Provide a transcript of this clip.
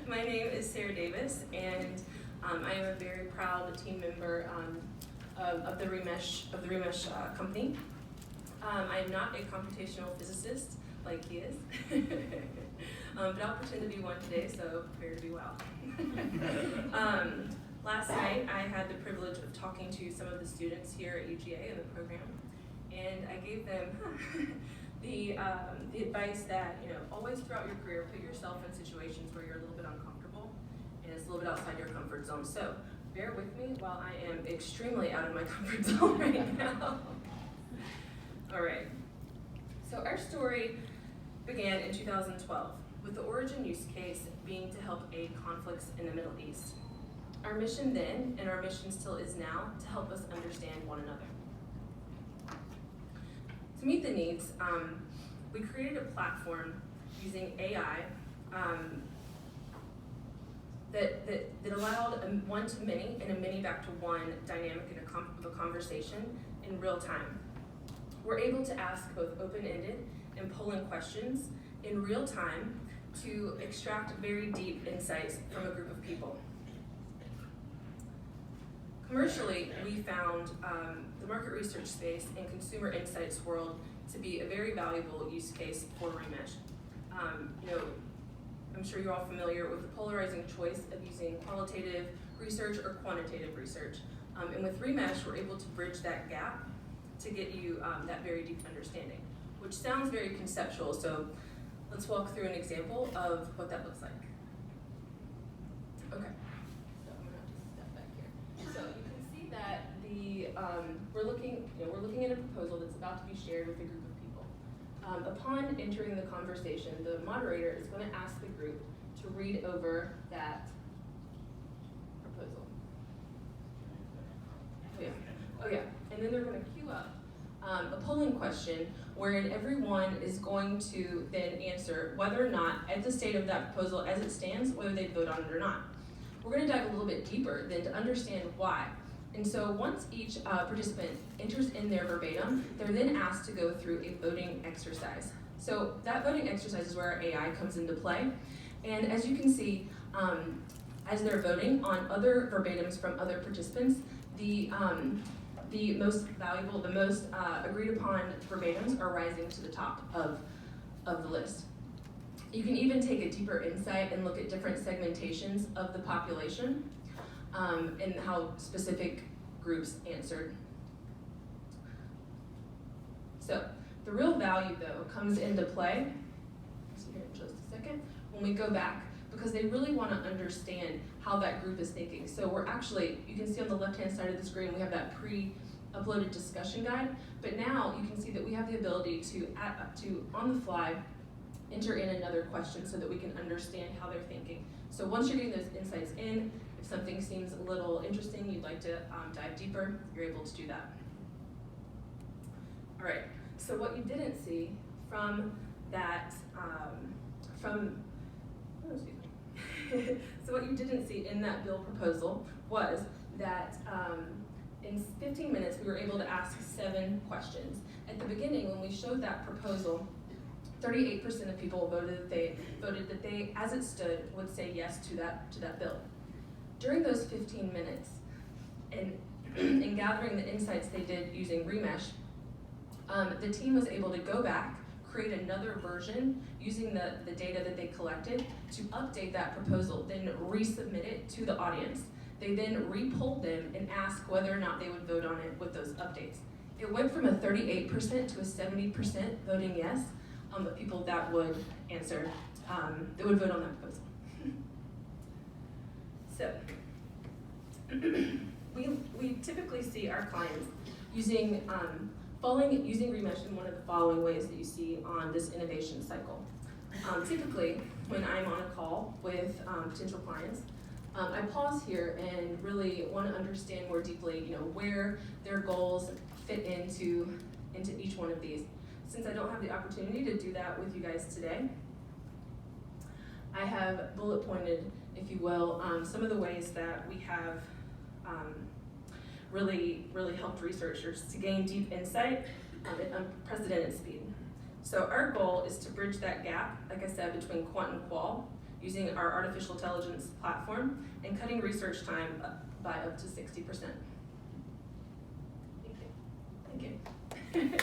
My name is Sarah Davis, and I am a very proud team member of the Remesh company. I am not a computational physicist like he is, but I'll pretend to be one today, so prepare to be well. Last night, I had the privilege of talking to some of the students here at UGA in the program, and I gave them the advice that, always throughout your career, put yourself in situations where you're a little bit uncomfortable and it's a little bit outside your comfort zone. So bear with me while I am extremely out of my comfort zone right now. All right. So our story began in 2012 with the origin use case being to help aid conflicts in the Middle East. Our mission then, and our mission still is now, to help us understand one another. To meet the needs, we created a platform using AI that allowed a one-to-many and a many back-to-one dynamic of a conversation in real time. We're able to ask both open-ended and polling questions in real time to extract very deep insights from a group of people. Commercially, we found the market research space and consumer insights world to be a very valuable use case for Remesh. I'm sure you're all familiar with the polarizing choice of using qualitative research or quantitative research. And with Remesh, we're able to bridge that gap to get you that very deep understanding, which sounds very conceptual. So let's walk through an example of what that looks like. Okay. So you can see that we're looking at a proposal that's about to be shared with a group of people. Upon entering the conversation, the moderator is going to ask the group to read over that proposal. Oh yeah, and then they're going to queue up a polling question wherein everyone is going to then answer whether or not, at the state of that proposal as it stands, whether they'd vote on it or not. We're going to dive a little bit deeper then to understand why. And so once each participant enters in their verbatim, they're then asked to go through a voting exercise. So that voting exercise is where our AI comes into play. And as you can see, as they're voting on other verbatims from other participants, the most valuable, the most agreed upon verbatims are rising to the top of the list. You can even take a deeper insight and look at different segmentations of the population and how specific groups answered. So the real value, though, comes into play, see here in just a second, when we go back, because they really want to understand how that group is thinking. So we're actually, you can see on the left-hand side of the screen, we have that pre-uploaded discussion guide, but now you can see that we have the ability to on the fly, enter in another question so that we can understand how they're thinking. So once you're getting those insights in, if something seems a little interesting, you'd like to dive deeper, you're able to do that. All right, so what you didn't see from that, so what you didn't see in that bill proposal was that in 15 minutes, we were able to ask 7 questions. At the beginning, when we showed that proposal, 38% of people voted that they, as it stood, would say yes to that bill. During those 15 minutes, and in gathering the insights they did using Remesh, the team was able to go back, create another version using the data that they collected to update that proposal, then resubmit it to the audience. They then re-polled them and asked whether or not they would vote on it with those updates. It went from a 38% to a 70% voting yes. Of people that would answer, that would vote on that proposal. So, we typically see our clients using Remesh in one of the following ways that you see on this innovation cycle. Typically, when I'm on a call with potential clients, I pause here and really want to understand more deeply, where their goals fit into each one of these. Since I don't have the opportunity to do that with you guys today, I have bullet pointed, if you will, some of the ways that we have really helped researchers to gain deep insight at unprecedented speed. So our goal is to bridge that gap, like I said, between quant and qual using our artificial intelligence platform and cutting research time by up to 60%. Thank you. Thank you.